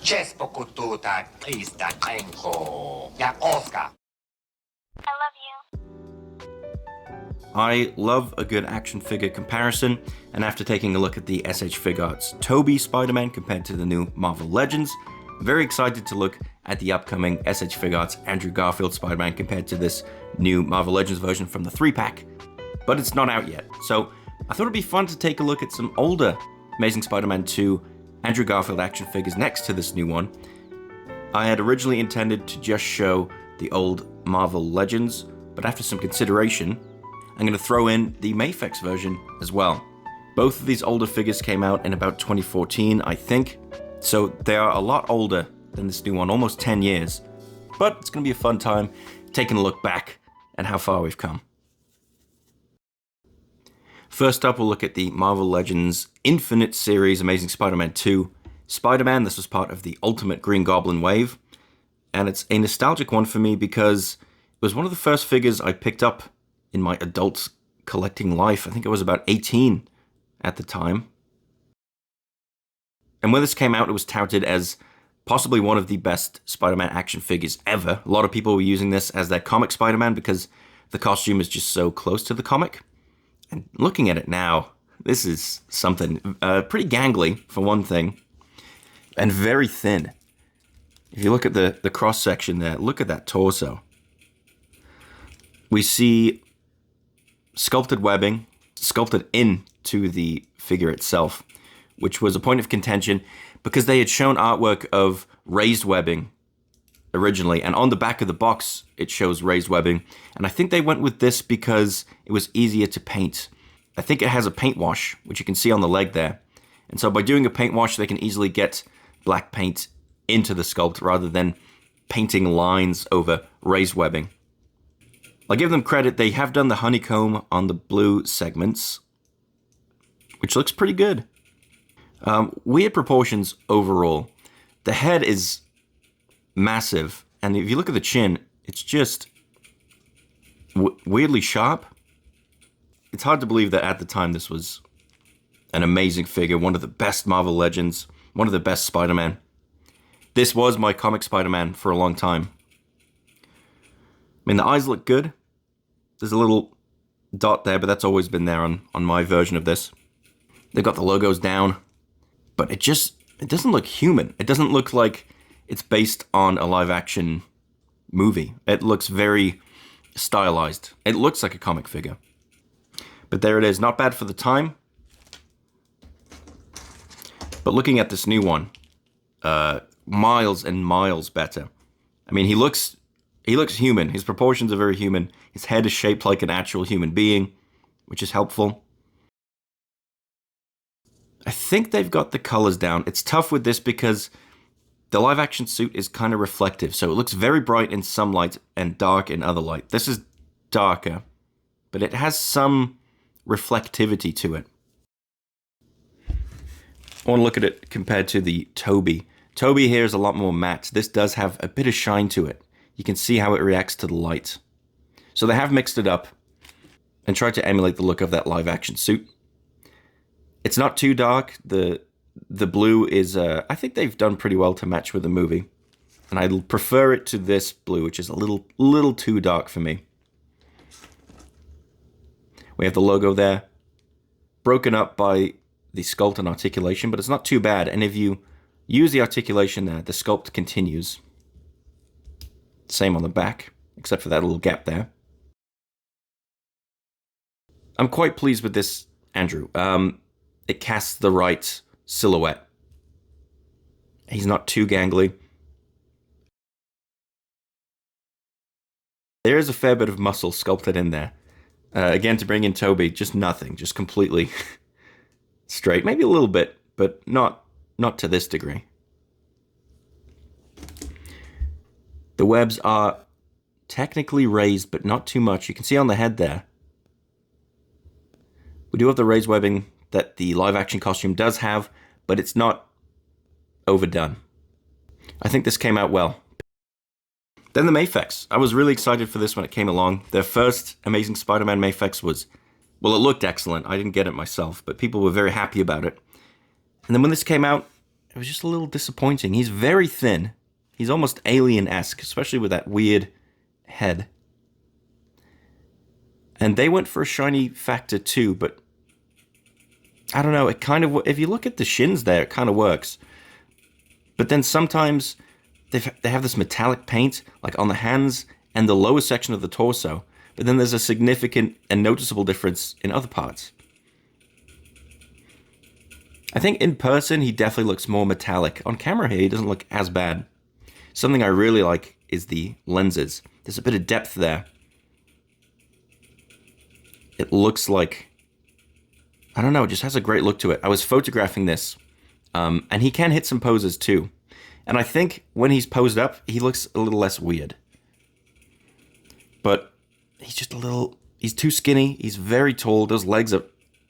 Cześć pokututa, Krista Kręko, jak Oscar. I love you. I love a good action figure comparison, and after taking a look at the SH Figuarts Tobey Spider-Man compared to the new Marvel Legends, I'm very excited to look at the upcoming SH Figuarts Andrew Garfield Spider-Man compared to this new Marvel Legends version from the 3-pack, but it's not out yet. So I thought it'd be fun to take a look at some older Amazing Spider-Man 2 Andrew Garfield action figures next to this new one. I had originally intended to just show the old Marvel Legends, but after some consideration, I'm going to throw in the Mafex version as well. Both of these older figures came out in about 2014, I think, so they are a lot older than this new one, almost 10 years. But it's going to be a fun time taking a look back at how far we've come. First up, we'll look at the Marvel Legends Infinite Series Amazing Spider-Man 2 Spider-Man. This was part of the Ultimate Green Goblin wave, and it's a nostalgic one for me because it was one of the first figures I picked up in my adult collecting life. I think I was about 18 at the time. And when this came out, it was touted as possibly one of the best Spider-Man action figures ever. A lot of people were using this as their comic Spider-Man because the costume is just so close to the comic. And looking at it now, this is something pretty gangly, for one thing, and very thin. If you look at the cross-section there, look at that torso. We see sculpted webbing, sculpted into the figure itself, which was a point of contention because they had shown artwork of raised webbing originally, and on the back of the box it shows raised webbing, and I think they went with this because it was easier to paint. I think it has a paint wash, which you can see on the leg there, and so by doing a paint wash they can easily get black paint into the sculpt rather than painting lines over raised webbing. I'll give them credit, they have done the honeycomb on the blue segments, which looks pretty good. Weird proportions overall. The head is massive, and if you look at the chin, it's just weirdly sharp. It's hard to believe that at the time this was an amazing figure, one of the best Marvel Legends, one of the best Spider-Man. This was my comic Spider-Man for a long time. I mean, the eyes look good. There's a little dot there, but that's always been there on my version of this. They've got the logos down, but it doesn't look human. It doesn't look like it's based on a live-action movie. It looks very stylized. It looks like a comic figure. But there it is. Not bad for the time. But looking at this new one, miles and miles better. I mean, he looks human. His proportions are very human. His head is shaped like an actual human being, which is helpful. I think they've got the colors down. It's tough with this because the live action suit is kind of reflective, so it looks very bright in some light and dark in other light. This is darker, but it has some reflectivity to it. I want to look at it compared to the Tobey. Tobey here is a lot more matte. This does have a bit of shine to it. You can see how it reacts to the light. So they have mixed it up and tried to emulate the look of that live action suit. It's not too dark. The blue is, I think they've done pretty well to match with the movie. And I prefer it to this blue, which is a little too dark for me. We have the logo there, broken up by the sculpt and articulation, but it's not too bad. And if you use the articulation there, the sculpt continues. Same on the back, except for that little gap there. I'm quite pleased with this Andrew. It casts the right silhouette. He's not too gangly. There is a fair bit of muscle sculpted in there. Again, to bring in Tobey, just nothing, just completely straight. Maybe a little bit, but not to this degree. The webs are technically raised, but not too much. You can see on the head there. We do have the raised webbing that the live-action costume does have, but it's not overdone. I think this came out well. Then the Mafex. I was really excited for this when it came along. Their first Amazing Spider-Man Mafex was, well, it looked excellent. I didn't get it myself, but people were very happy about it. And then when this came out, it was just a little disappointing. He's very thin. He's almost alien-esque, especially with that weird head. And they went for a shiny factor too, but I don't know, it kind of, if you look at the shins there, it kind of works. But then sometimes they have this metallic paint, like on the hands and the lower section of the torso, but then there's a significant and noticeable difference in other parts. I think in person, he definitely looks more metallic. On camera here, he doesn't look as bad. Something I really like is the lenses. There's a bit of depth there. It looks like, I don't know, it just has a great look to it. I was photographing this, and he can hit some poses too. And I think when he's posed up, he looks a little less weird. But he's just a little, he's too skinny, he's very tall, those legs are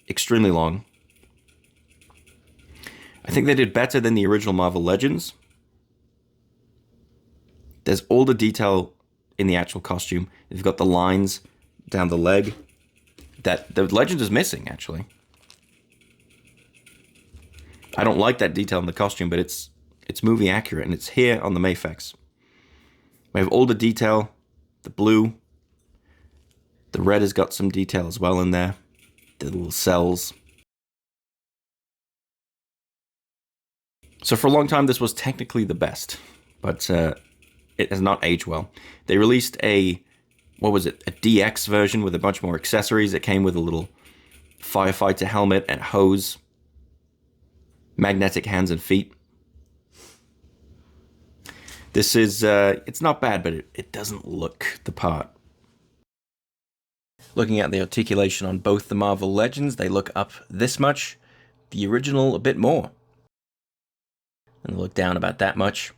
extremely long. I think they did better than the original Marvel Legends. There's all the detail in the actual costume. You've got the lines down the leg that the Legends is missing, actually. I don't like that detail in the costume, but it's movie accurate, and it's here on the Mafex. We have all the detail, the blue. The red has got some detail as well in there. The little cells. So for a long time, this was technically the best, but it has not aged well. They released a, what was it, a DX version with a bunch more accessories. It came with a little firefighter helmet and hose, magnetic hands and feet. This is, it's not bad, but it doesn't look the part. Looking at the articulation on both the Marvel Legends, they look up this much. The original a bit more. And they look down about that much.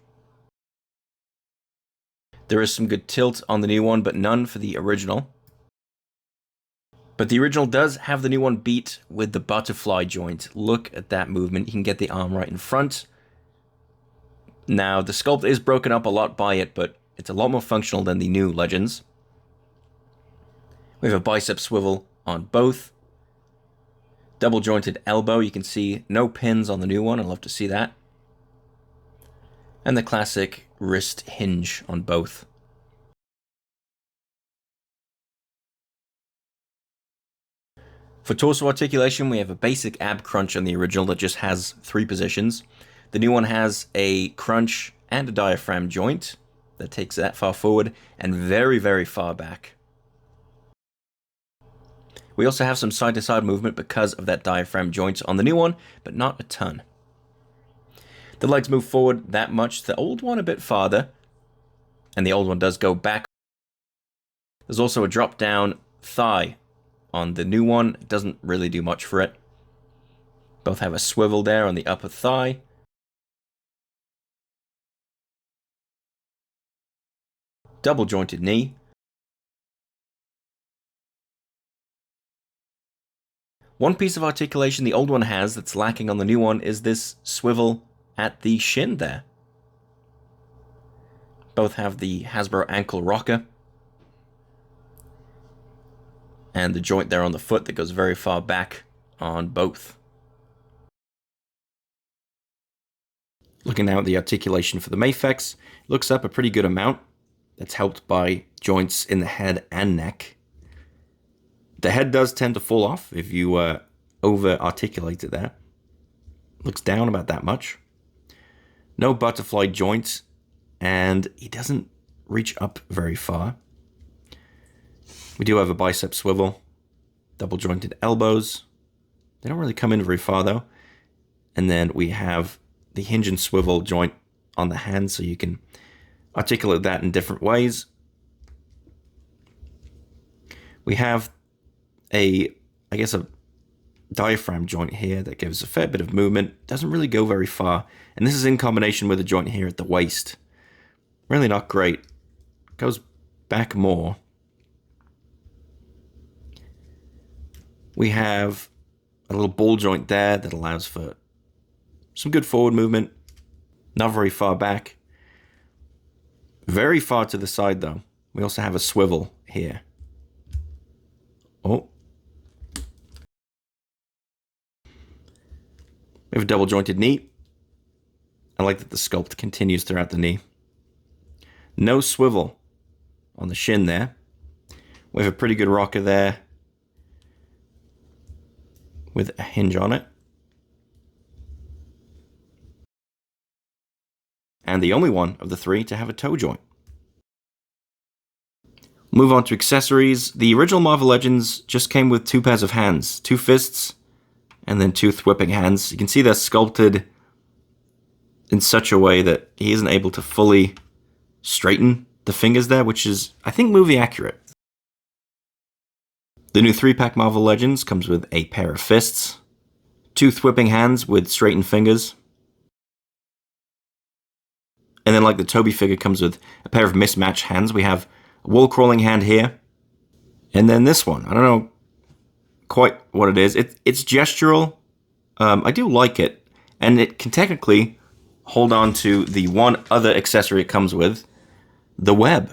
There is some good tilt on the new one, but none for the original. But the original does have the new one beat with the butterfly joint. Look at that movement. You can get the arm right in front. Now, the sculpt is broken up a lot by it, but it's a lot more functional than the new Legends. We have a bicep swivel on both. Double jointed elbow. You can see no pins on the new one. I'd love to see that. And the classic wrist hinge on both. For torso articulation, we have a basic ab crunch on the original that just has 3 positions. The new one has a crunch and a diaphragm joint that takes that far forward and very, very far back. We also have some side-to-side movement because of that diaphragm joint on the new one, but not a ton. The legs move forward that much, the old one a bit farther, and the old one does go back. There's also a drop-down thigh on the new one. It doesn't really do much for it. Both have a swivel there on the upper thigh. Double jointed knee. One piece of articulation the old one has that's lacking on the new one is this swivel at the shin there. Both have the Hasbro ankle rocker. And the joint there on the foot that goes very far back on both. Looking now at the articulation for the Mafex, it looks up a pretty good amount. That's helped by joints in the head and neck. The head does tend to fall off if you over-articulate it there. Looks down about that much. No butterfly joint, and he doesn't reach up very far. We do have a bicep swivel, double jointed elbows. They don't really come in very far though. And then we have the hinge and swivel joint on the hand, so you can articulate that in different ways. We have a diaphragm joint here that gives a fair bit of movement. Doesn't really go very far. And this is in combination with a joint here at the waist. Really not great. Goes back more. We have a little ball joint there that allows for some good forward movement. Not very far back. Very far to the side though. We also have a swivel here. Oh. We have a double jointed knee. I like that the sculpt continues throughout the knee. No swivel on the shin there. We have a pretty good rocker there with a hinge on it. And the only one of the three to have a toe joint. Move on to accessories. The original Marvel Legends just came with 2 pairs of hands, 2 fists, and then 2 whipping hands. You can see they're sculpted in such a way that he isn't able to fully straighten the fingers there, which is, I think, movie accurate. The new 3-pack Marvel Legends comes with a pair of fists, 2 whipping hands with straightened fingers, and then like the Toby figure comes with a pair of mismatched hands. We have a wall-crawling hand here, and then this one. I don't know quite what it is. It's gestural. I do like it, and it can technically hold on to the one other accessory it comes with, the web.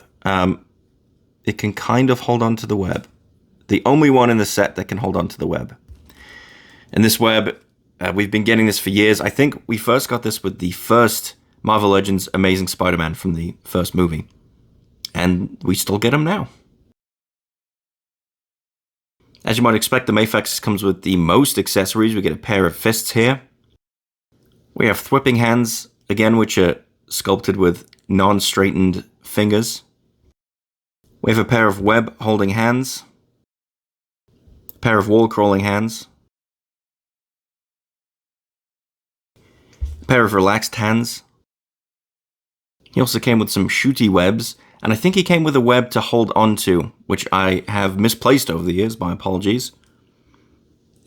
It can kind of hold on to the web. The only one in the set that can hold on to the web. And this web, we've been getting this for years. I think we first got this with the first Marvel Legends Amazing Spider-Man from the first movie. And we still get them now. As you might expect, the Mafex comes with the most accessories. We get a pair of fists here. We have thwipping hands, again, which are sculpted with non-straightened fingers. We have a pair of web-holding hands. A pair of wall-crawling hands. A pair of relaxed hands. He also came with some shooty webs, and I think he came with a web to hold onto, which I have misplaced over the years, my apologies.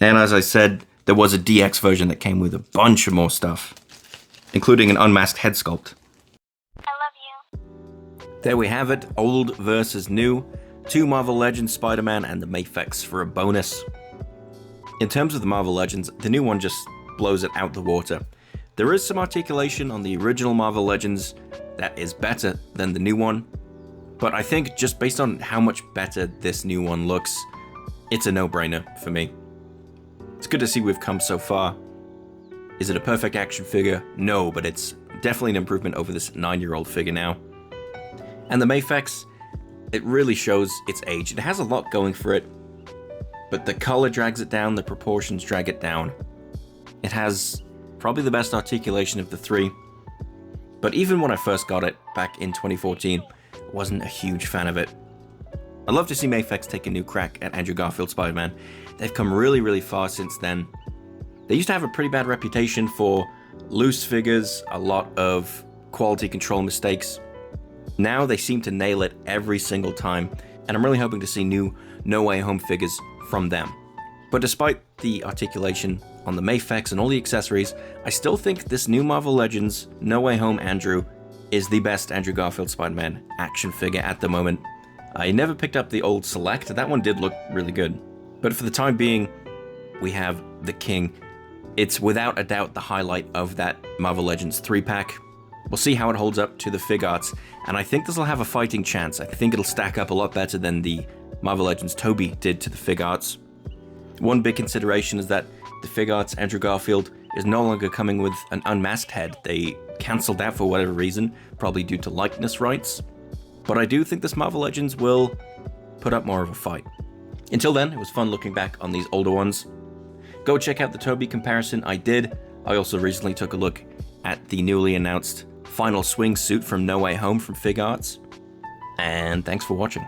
And as I said, there was a DX version that came with a bunch of more stuff, including an unmasked head sculpt. I love you. There we have it, old versus new. 2 Marvel Legends Spider-Man and the Mafex for a bonus. In terms of the Marvel Legends, the new one just blows it out the water. There is some articulation on the original Marvel Legends that is better than the new one, but I think just based on how much better this new one looks, it's a no-brainer for me. It's good to see we've come so far. Is it a perfect action figure? No, but it's definitely an improvement over this 9-year-old figure now. And the Mafex, it really shows its age. It has a lot going for it, but the color drags it down, the proportions drag it down. It has probably the best articulation of the 3, but even when I first got it back in 2014, I wasn't a huge fan of it. I'd love to see Mafex take a new crack at Andrew Garfield Spider-Man. They've come really, really far since then. They used to have a pretty bad reputation for loose figures, a lot of quality control mistakes. Now they seem to nail it every single time, and I'm really hoping to see new No Way Home figures from them. But despite the articulation on the Mafex and all the accessories, I still think this new Marvel Legends No Way Home Andrew is the best Andrew Garfield Spider-Man action figure at the moment. I never picked up the old Select, that one did look really good. But for the time being, we have the King. It's without a doubt the highlight of that Marvel Legends 3-pack. We'll see how it holds up to the Figuarts, and I think this will have a fighting chance. I think it'll stack up a lot better than the Marvel Legends Toby did to the Figuarts. One big consideration is that the Figuarts Andrew Garfield is no longer coming with an unmasked head. They cancelled that for whatever reason, probably due to likeness rights. But I do think this Marvel Legends will put up more of a fight. Until then, it was fun looking back on these older ones. Go check out the Toby comparison I did. I also recently took a look at the newly announced Final Swing suit from No Way Home from Figuarts. And thanks for watching.